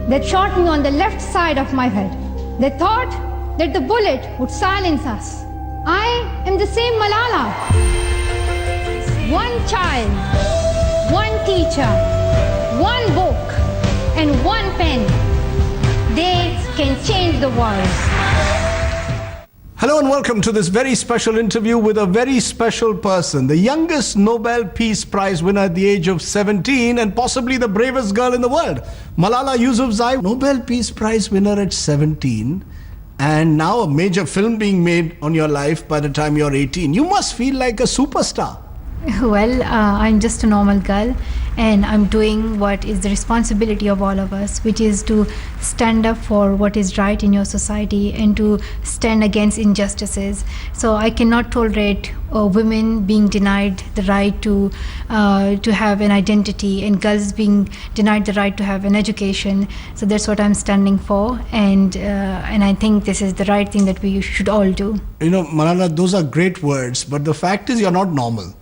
that shot me on the left side of my head. They thought that the bullet would silence us. I am the same Malala. One child, one teacher, one book, and one pen. They can change the world. Hello and welcome to this very special interview with a very special person, the youngest Nobel Peace Prize winner at the age of 17 and possibly the bravest girl in the world, Malala Yousafzai, Nobel Peace Prize winner at 17, and now a major film being made on your life by the time you're 18. You must feel like a superstar. Well, I'm just a normal girl, and I'm doing what is the responsibility of all of us, which is to stand up for what is right in your society and to stand against injustices. So I cannot tolerate women being denied the right to have an identity, and girls being denied the right to have an education. So that's what I'm standing for, and I think this is the right thing that we should all do. You know, Malala, those are great words, but the fact is you're not normal.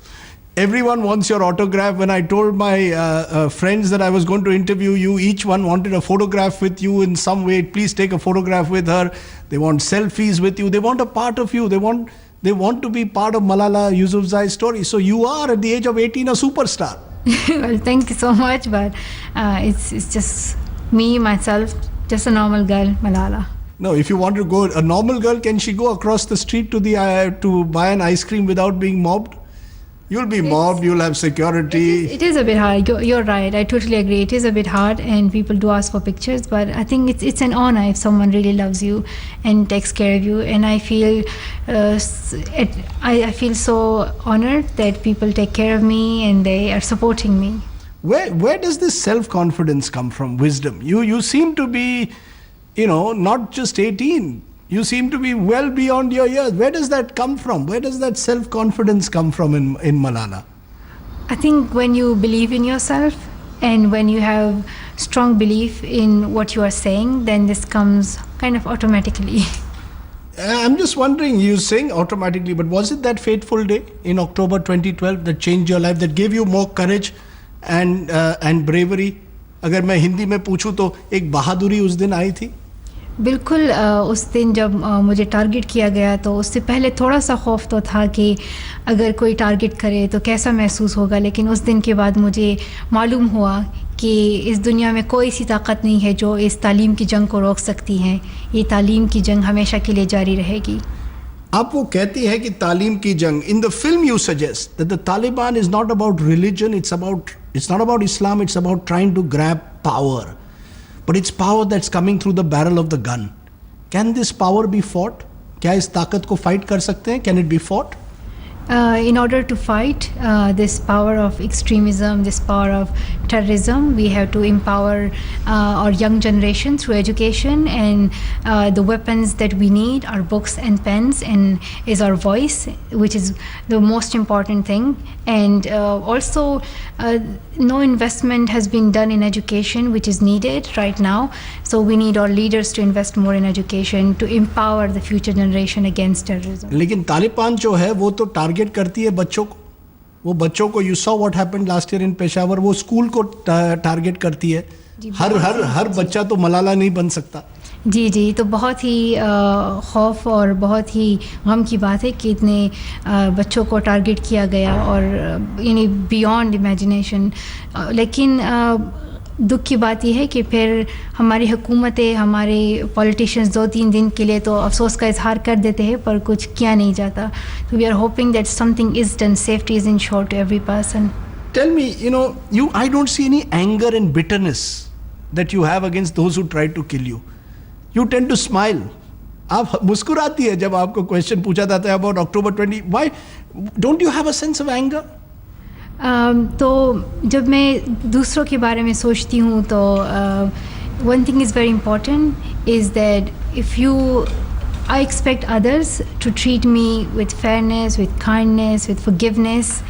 Everyone wants your autograph. When I told my friends that I was going to interview you, each one wanted a photograph with you in some way. Please take a photograph with her. They want selfies with you. They want a part of you. They want to be part of Malala Yousafzai's story. So you are at the age of 18 a superstar. Well, thank you so much, but it's just me, myself, just a normal girl, Malala. No, if you want to go, a normal girl, can she go across the street to buy an ice cream without being mobbed? You'll be mobbed, you'll have security. It is a bit hard. You're right. I totally agree. It is a bit hard, and people do ask for pictures, but I think it's an honor if someone really loves you and takes care of you. And I feel I feel so honored that people take care of me and they are supporting me. Where does this self-confidence come from, wisdom? You seem to be, not just 18. You seem to be well beyond your years. Where does that come from? Where does that self-confidence come from in Malala? I think when you believe in yourself and when you have strong belief in what you are saying, then this comes kind of automatically. I'm just wondering, you saying automatically, but was it that fateful day in October 2012 that changed your life, that gave you more courage and bravery? अगर मैं हिंदी में पूछूं तो एक बहादुरी उस दिन आई थी? बिल्कुल, उस दिन जब मुझे टारगेट किया गया तो उससे पहले थोड़ा सा खौफ तो था कि अगर कोई टारगेट करे तो कैसा महसूस होगा, लेकिन उस दिन के बाद मुझे मालूम हुआ कि इस दुनिया में कोई सी ताकत नहीं है जो इस तालीम की जंग को रोक सकती है. ये तालीम की जंग हमेशा के लिए जारी रहेगी. आप वो कहती हैं कि तालीम की जंग. In the film you suggest that the Taliban is not about religion, it's not about Islam, it's about trying to grab power. But it's power that's coming through the barrel of the gun. Can this power be fought? क्या इस ताकत को fight कर सकते हैं? Can it be fought? In order to fight this power of extremism, this power of terrorism, we have to empower our young generation through education, and the weapons that we need are books and pens, and is our voice, which is the most important thing. And also no investment has been done in education, which is needed right now. So we need our leaders to invest more in education to empower the future generation against terrorism. लेकिन तालिबान जो है वो तो target करती है बच्चों को. वो बच्चों को, you saw what happened last year in Peshawar, वो स्कूल को टारगेट करती है. हर बच्चा तो मलाला नहीं बन सकता. जी, तो बहुत ही खौफ और बहुत ही गम की बात है कि इतने बच्चों को टारगेट किया गया, और यानी बियॉन्ड इमेजिनेशन. लेकिन दुख की बात यह है कि फिर हमारी हुकूमतें, हमारे पॉलिटिशियंस 2-3 दिन के लिए तो अफसोस का इजहार कर देते हैं, पर कुछ किया नहीं जाता. तो we are hoping that something is done, safety is ensured to every person. Tell me, I don't see any anger and bitterness that you have against those who tried to kill you. You tend to smile. आप मुस्कुराती है जब आपको question पूछा जाता है about October 20. Why don't you have a sense of anger? तो जब मैं दूसरों के बारे में सोचती हूँ तो one thing is very important is that I expect others to treat me with fairness, with kindness, with forgiveness,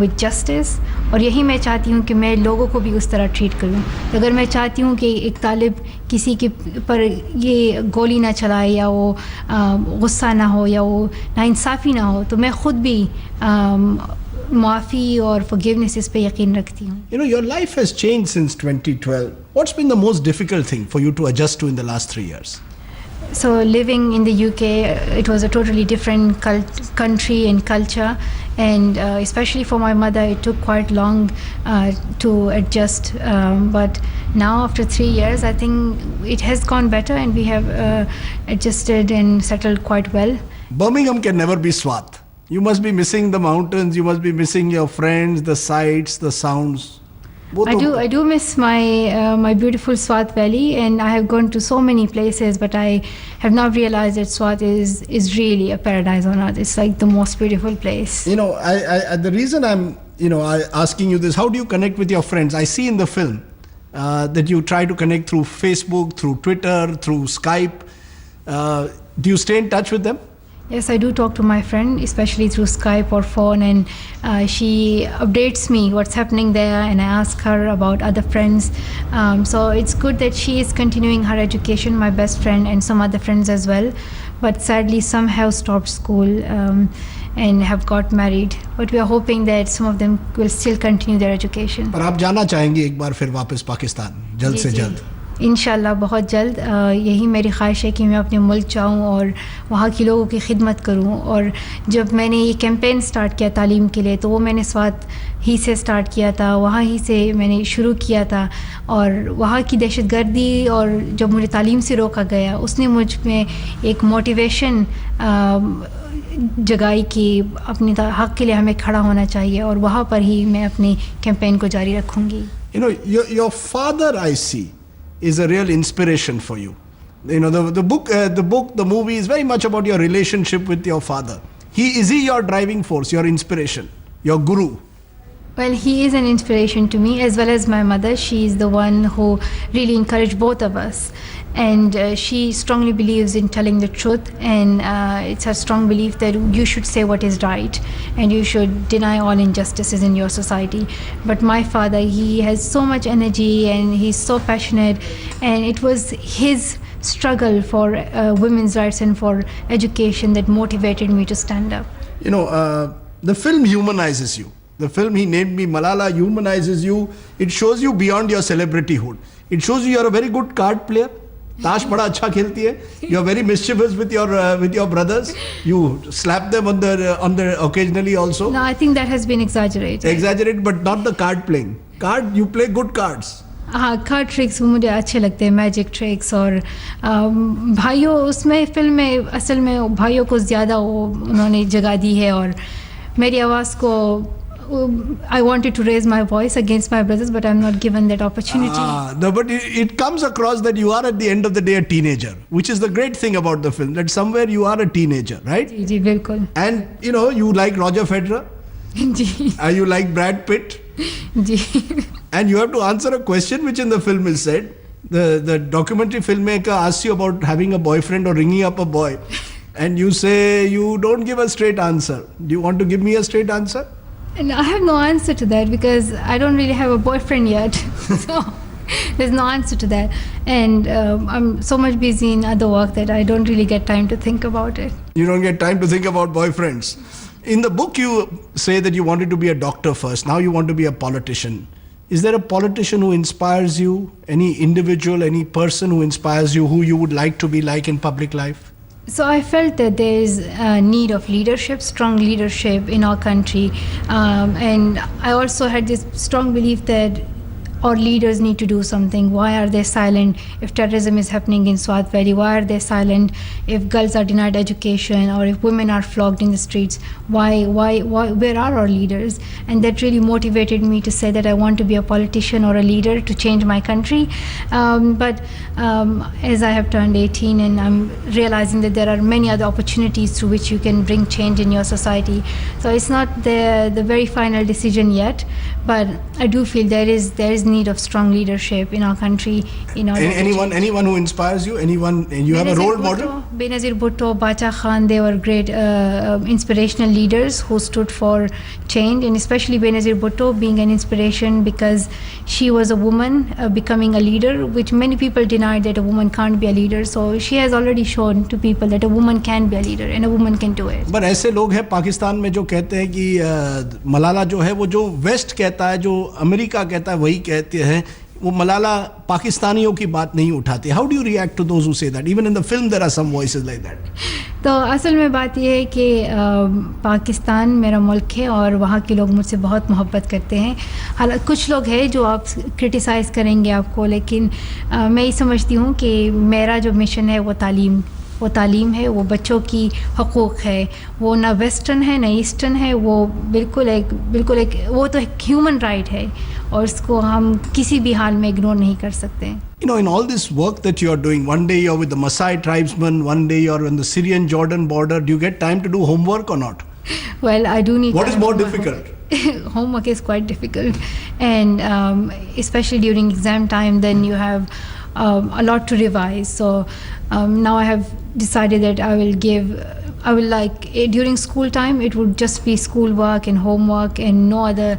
with justice. और यही मैं चाहती हूँ कि मैं लोगों को भी उस तरह ट्रीट करूँ. तो अगर मैं चाहती हूँ कि एक तालिब किसी के पर ये गोली ना चलाए, या वो गुस्सा ना हो, या वो नाइंसाफ़ी ना हो, तो मैं ख़ुद भी माफ़ी और forgiveness पे यकीन रखती हूँ. You know, your life has changed since 2012. What's been the most difficult thing for you to adjust to in the last 3 years? So living in the UK, it was a totally different country and culture, and especially for my mother, it took quite long to adjust. But now, after 3 years, I think it has gone better, and we have adjusted and settled quite well. Birmingham can never be Swat. You must be missing the mountains, you must be missing your friends, the sights, the sounds. I do miss my beautiful Swat Valley, and I have gone to so many places, but I have not realized that Swat is really a paradise on earth. It's like the most beautiful place. You know, the reason I'm asking you this, how do you connect with your friends? I see in the film that you try to connect through Facebook, through Twitter, through Skype. Do you stay in touch with them? Yes, I do talk to my friend, especially through Skype or phone, and she updates me what's happening there, and I ask her about other friends. So it's good that she is continuing her education, my best friend and some other friends as well. But sadly, some have stopped school and have got married. But we are hoping that some of them will still continue their education. पर आप जाना चाहेंगे एक बार फिर वापस पाकिस्तान जल्द से जल्द? इंशाल्लाह बहुत जल्द. यही मेरी ख्वाहिश है कि मैं अपने मुल्क जाऊँ और वहाँ के लोगों की खिदमत करूँ. और जब मैंने ये कैंपेन स्टार्ट किया तालीम के लिए, तो वो मैंने स्वात ही से स्टार्ट किया था, वहाँ ही से मैंने शुरू किया था. और वहाँ की दहशतगर्दी और जब मुझे तालीम से रोका गया, उसने मुझ में एक मोटिवेशन जगाई कि अपने हक़ के लिए हमें खड़ा होना चाहिए, और वहाँ पर ही मैं अपनी कैंपेन को जारी रखूँगी. You know, your father, I see, is a real inspiration for you. You know, the book, the movie is very much about your relationship with your father. Is he your driving force, your inspiration, your guru? Well, he is an inspiration to me as well as my mother. She is the one who really encouraged both of us. And she strongly believes in telling the truth, and it's her strong belief that you should say what is right and you should deny all injustices in your society. But my father, he has so much energy and he's so passionate, and it was his struggle for women's rights and for education that motivated me to stand up. You know, the film humanizes you. The film He Named Me Malala humanizes you. It shows you beyond your celebrityhood. It shows you are a very good card player. ताश बड़ा अच्छा खेलती है. You are very mischievous with your brothers. You slap them on the occasionally also. No, I think that has been exaggerated. Exaggerated, but not the card playing. You play good cards. हाँ, card tricks मुझे अच्छे लगते हैं, magic tricks. और भाइयों, उसमें film में असल में भाइयों को ज़्यादा उन्होंने जगह दी है, और मेरी आवाज़ को I wanted to raise my voice against my brothers, but I'm not given that opportunity. No, but it comes across that you are at the end of the day a teenager, which is the great thing about the film, that somewhere you are a teenager, right? जी जी बिल्कुल. And you know, you like Roger Federer. Ji. You like Brad Pitt. Ji. And you have to answer a question which in the film is said. The documentary filmmaker asks you about having a boyfriend or ringing up a boy, and you say you don't give a straight answer. Do you want to give me a straight answer? And I have no answer to that because I don't really have a boyfriend yet. So there's no answer to that. And I'm so much busy in other work that I don't really get time to think about it. You don't get time to think about boyfriends. In the book, you say that you wanted to be a doctor first. Now you want to be a politician. Is there a politician who inspires you? Any individual, any person who inspires you, who you would like to be like in public life? So I felt that there is a need of leadership, strong leadership in our country. And I also had this strong belief that our leaders need to do something. Why are they silent if terrorism is happening in Swat Valley? Why are they silent if girls are denied education or if women are flogged in the streets? Why, where are our leaders? And that really motivated me to say that I want to be a politician or a leader to change my country. But as I have turned 18 and I'm realizing that there are many other opportunities through which you can bring change in your society. So it's not the very final decision yet, but I do feel there is need of strong leadership in our country. In order anyone who inspires you, anyone you have a role model? Benazir Bhutto, Bacha Khan, they were great inspirational leaders who stood for change, and especially Benazir Bhutto being an inspiration because she was a woman becoming a leader, which many people denied that a woman can't be a leader. So she has already shown to people that a woman can be a leader and a woman can do it. But ऐसे लोग हैं पाकिस्तान में जो कहते हैं कि मलाला जो है वो जो वेस्ट कहता है, जो अमेरिका कहता है वही कहते हैं, वो मलाला पाकिस्तानियों की बात नहीं उठाते. How do you react to those who say that? Even in the film there are some voices like that. तो असल में बात ये है कि पाकिस्तान मेरा मुल्क है और वहाँ के लोग मुझसे बहुत मोहब्बत करते हैं. हालांकि कुछ लोग हैं जो आप क्रिटिसाइज़ करेंगे आपको, लेकिन मैं ये समझती हूँ कि मेरा जो मिशन है वो तालीम है, वो बच्चों की हकूक़ है, वो ना वेस्टर्न है ना ईस्टर्न है, वो बिल्कुल एक वो तो एक ह्यूमन राइट है और उसको हम किसी भी हाल में इग्नोर नहीं कर सकते. You know, in all this work that you are doing, one day you're with the Maasai tribesmen, one day you're on the Syrian-Jordan border. Do you get time to do homework or not? Well, I do need. What is more difficult? Homework is quite difficult, and especially during exam time, then you have a lot to revise. So now I have decided that I will during school time it would just be school work and homework and no other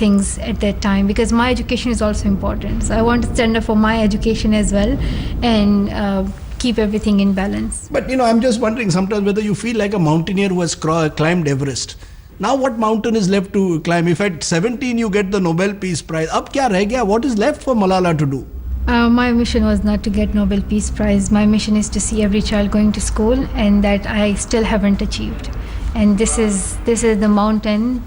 things at that time, because my education is also important. So I want to stand up for my education as well and keep everything in balance. But you know, I'm just wondering sometimes whether you feel like a mountaineer who has climbed Everest. Now what mountain is left to climb? If at 17 you get the Nobel Peace Prize, ab kya reh gaya? What is left for Malala to do? My mission was not to get Nobel Peace Prize. My mission is to see every child going to school, and that I still haven't achieved. And this is the mountain,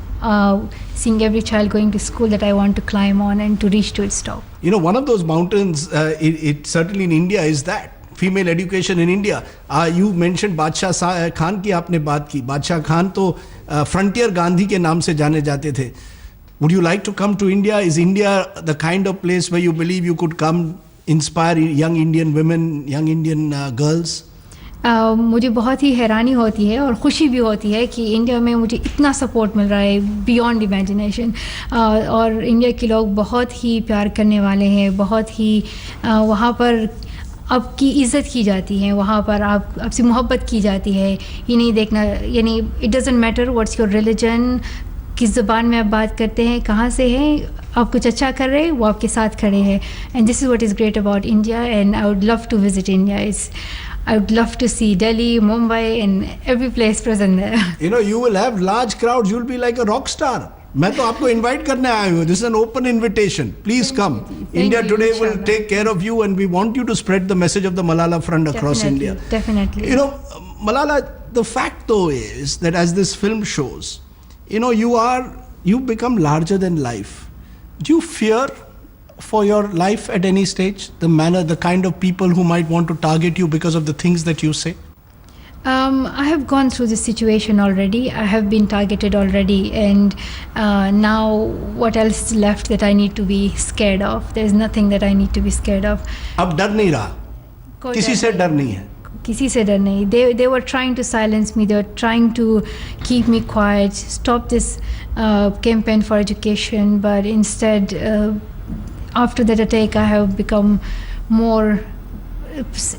seeing every child going to school, that I want to climb on and to reach to its top. You know, one of those mountains, it certainly in India is that female education in India. You mentioned Badshah Khan की आपने बात की. Badshah Khan तो Frontier Gandhi के नाम से जाने जाते थे. Would you like to come to India? Is India the kind of place where you believe you could come, inspire young Indian women, young Indian girls? मुझे बहुत ही हैरानी होती है और ख़ुशी भी होती है कि इंडिया में मुझे इतना सपोर्ट मिल रहा है बियॉन्ड इमेजिनेशन. और इंडिया के लोग बहुत ही प्यार करने वाले हैं, बहुत ही वहाँ पर आपकी इज़्ज़त की जाती है, वहाँ पर आपसे मोहब्बत की जाती है. ये नहीं देखना, यानी it doesn't matter what's your religion, किस ज़बान में आप बात करते हैं, कहाँ से हैं, आप कुछ अच्छा कर रहे हैं, वो आपके साथ खड़े हैं. And this is what is great about India, and I would love to visit India. I would love to see Delhi, Mumbai, and every place present there. You know, you will have large crowds. You'll be like a rock star. मैं तो आपको invite करने आया हूँ. This is an open invitation. Please come. India Today will take care of you, and we want you to spread the message of the Malala Front across India. Definitely. You know, Malala, the fact though is that as this film shows, you know, you become larger than life. Do you fear for your life at any stage? The kind of people who might want to target you because of the things that you say? I have gone through this situation already. I have been targeted already, and now what else is left that I need to be scared of? There is nothing that I need to be scared of. अब डर नहीं रहा, किसी से डर नहीं है. किसी से डर नहीं. They were trying to silence me. They were trying to keep me quiet, stop this campaign for education. But instead, after that attack, I have become more.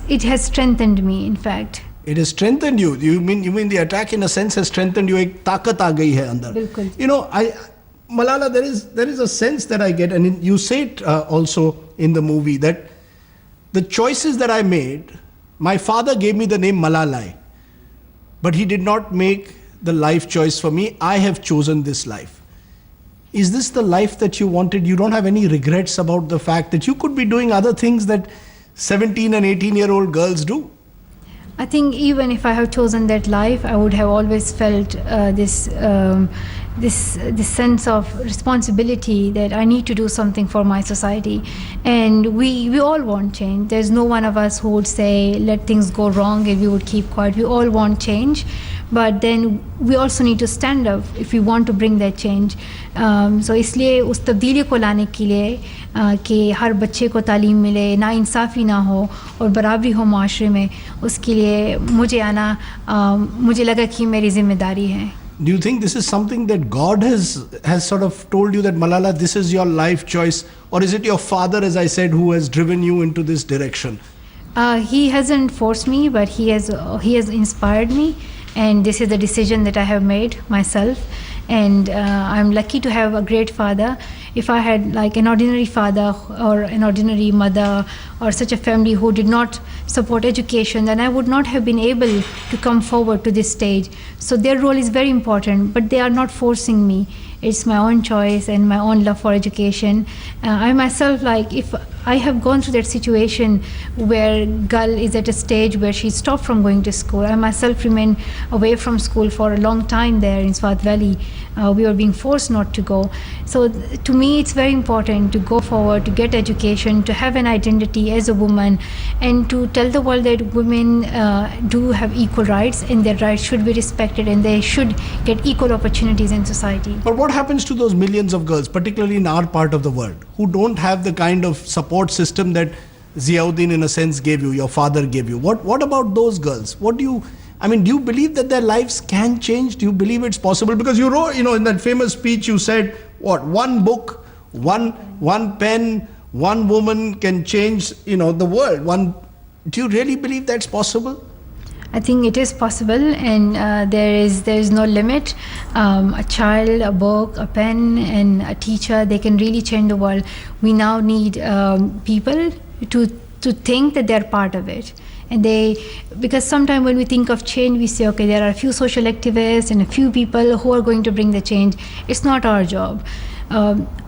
It has strengthened me. In fact, it has strengthened you. You mean the attack in a sense has strengthened you? एक ताकत आ गई है अंदर. बिल्कुल. You know, Malala, there is a sense that I get, and you say it also in the movie, that the choices that I made. My father gave me the name Malalai, but he did not make the life choice for me. I have chosen this life. Is this the life that you wanted? You don't have any regrets about the fact that you could be doing other things that 17 and 18-year-old girls do? I think even if I have chosen that life, I would have always felt this sense of responsibility that I need to do something for my society. And we all want change. There's no one of us who would say let things go wrong and we would keep quiet. We all want change, but then we also need to stand up if we want to bring that change. So इसलिए उस तब्दीली को लाने के लिए कि हर बच्चे को तालीम मिले, ना इंसाफ़ी ना हो और बराबरी हो माशरे में, उसके लिए मुझे आना मुझे लगा कि मेरी ज़िम्मेदारी है. Do you think this is something that God has sort of told you that Malala, this is your life choice, or is it your father, as I said, who has driven you into this direction? He hasn't forced me, but he has inspired me, and this is the decision that I have made myself. And I'm lucky to have a great father. If I had like an ordinary father or an ordinary mother or such a family who did not support education, then I would not have been able to come forward to this stage. So their role is very important, but they are not forcing me. It's my own choice and my own love for education. I myself, like, if I have gone through that situation where girl is at a stage where she stopped from going to school. I myself remained away from school for a long time there in Swat Valley. We were being forced not to go. So to me, it's very important to go forward, to get education, to have an identity as a woman, and to tell the world that women do have equal rights, and their rights should be respected, and they should get equal opportunities in society. But what happens to those millions of girls, particularly in our part of the world, who don't have the kind of support system that Ziauddin, in a sense, gave you, your father gave you? What about those girls? Do you believe that their lives can change? Do you believe it's possible? Because you wrote, in that famous speech, you said, one book, one pen, one woman can change, the world. Do you really believe that's possible? I think it is possible, and there is no limit. A child, a book, a pen, and a teacher, they can really change the world. We now need people to think that they're part of it. And because sometimes when we think of change, we say, okay, there are a few social activists and a few people who are going to bring the change. It's not our job.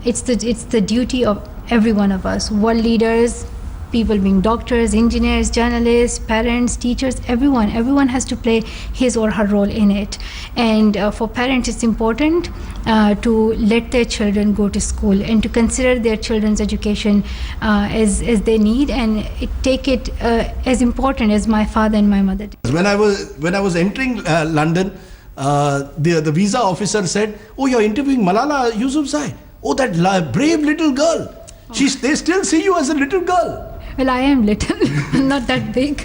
It's the duty of every one of us, world leaders, people being doctors, engineers, journalists, parents, teachers, everyone has to play his or her role in it. And for parents, it's important to let their children go to school and to consider their children's education as they need, and take it as important as my father and my mother did. When I was entering London, the visa officer said, "Oh, you're interviewing Malala Yousafzai. Oh, that brave little girl. They still see you as a little girl." Well, I am little, not that big.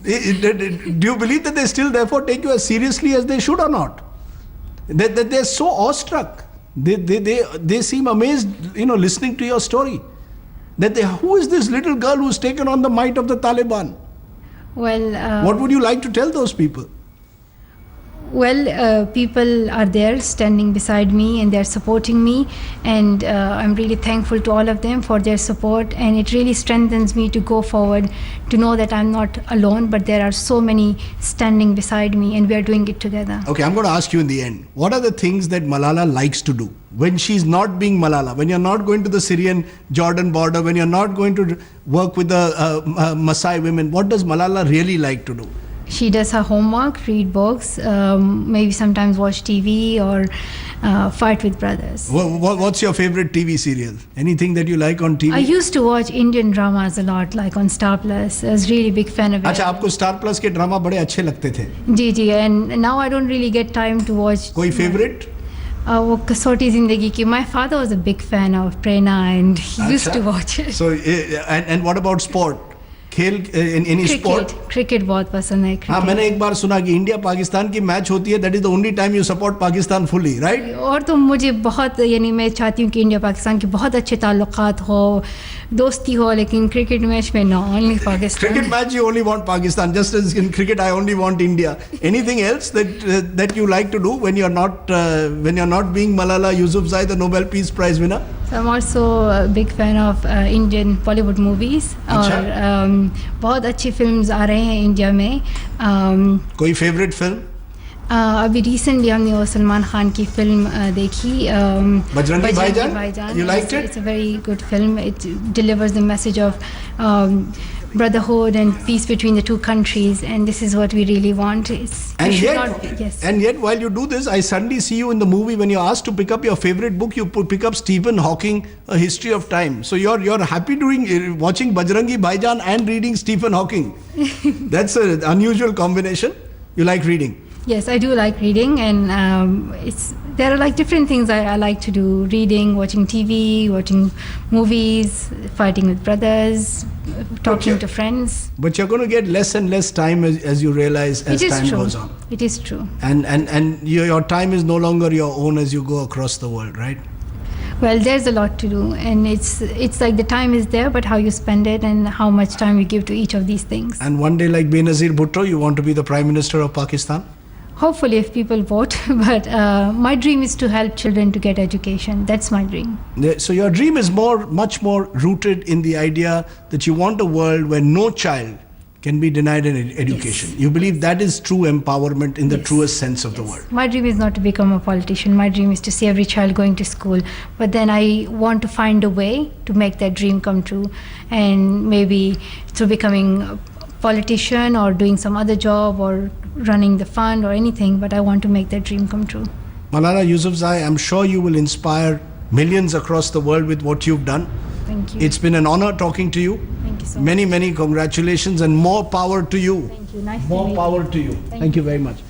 Do you believe that they still therefore take you as seriously as they should, or not? That they're so awestruck. They seem amazed, listening to your story. Who is this little girl who's taken on the might of the Taliban? Well, what would you like to tell those people? Well, people are there standing beside me, and they're supporting me, and I'm really thankful to all of them for their support, and it really strengthens me to go forward, to know that I'm not alone, but there are so many standing beside me, and we are doing it together. Okay, I'm going to ask you in the end, what are the things that Malala likes to do when she's not being Malala, when you're not going to the Syrian-Jordan border, when you're not going to work with the Maasai women? What does Malala really like to do? She does her homework, read books, maybe sometimes watch TV or fight with brothers. What's your favorite TV serial? Anything that you like on TV? I used to watch Indian dramas a lot, like on Star Plus. I was really big fan of it. अच्छा, आपको Star Plus के drama बड़े अच्छे लगते थे? जी, and now I don't really get time to watch. कोई favorite? वो कसौटी जिंदगी की. My father was a big fan of Prerna, and he used to watch it. So, and what about sport? खेल any sport? क्रिकेट बहुत पसंद है. हाँ, मैंने एक बार सुना कि इंडिया पाकिस्तान की मैच होती है, that is the only time you support Pakistan fully, right? और तो मुझे बहुत, मैं चाहती हूँ कि इंडिया पाकिस्तान के बहुत अच्छे ताल्लुकात हो, दोस्ती हो, लेकिन क्रिकेट मैच में no, only Pakistan. Cricket match you only want Pakistan, just as in cricket I only want India. Anything else that you like to do when you're not being Malala Yousafzai, the Nobel Peace Prize winner? So I'm also a big fan of Indian Bollywood movies. और बहुत अच्छी films आ रहे हैं India में. कोई favourite film? अभी recently हमने वो सलमान खान की फिल्म देखी, बजरंगी भाईजान. You liked it? It's a very good film. It delivers the message of brotherhood and peace between the two countries, and this is what we really want. And yet while you do this, I suddenly see you in the movie, when you're asked to pick up your favorite book, you pick up Stephen Hawking, A History of Time. So you're happy watching Bajrangi Bhaijaan and reading Stephen Hawking. That's an unusual combination. You like reading? Yes, I do like reading, and there are like different things I like to do: reading, watching TV, watching movies, fighting with brothers, talking to friends. But you're going to get less and less time as you realize as time goes on. It is true. And your time is no longer your own as you go across the world, right? Well, there's a lot to do, and it's like the time is there, but how you spend it and how much time you give to each of these things. And one day, like Benazir Bhutto, you want to be the Prime Minister of Pakistan? Hopefully, if people vote. But my dream is to help children to get education. That's my dream. So your dream is much more rooted in the idea that you want a world where no child can be denied an education. Yes. You believe that is true empowerment in the Yes. truest sense of the word. My dream is not to become a politician. My dream is to see every child going to school. But then I want to find a way to make that dream come true. And maybe through becoming a politician or doing some other job or running the fund or anything. But I want to make that dream come true. Malala Yousafzai, I'm sure you will inspire millions across the world with what you've done. Thank you. It's been an honor talking to you. Thank you so Many congratulations and more power to you. much. Thank you. Nice to More meet you. power to you. Thank you very much.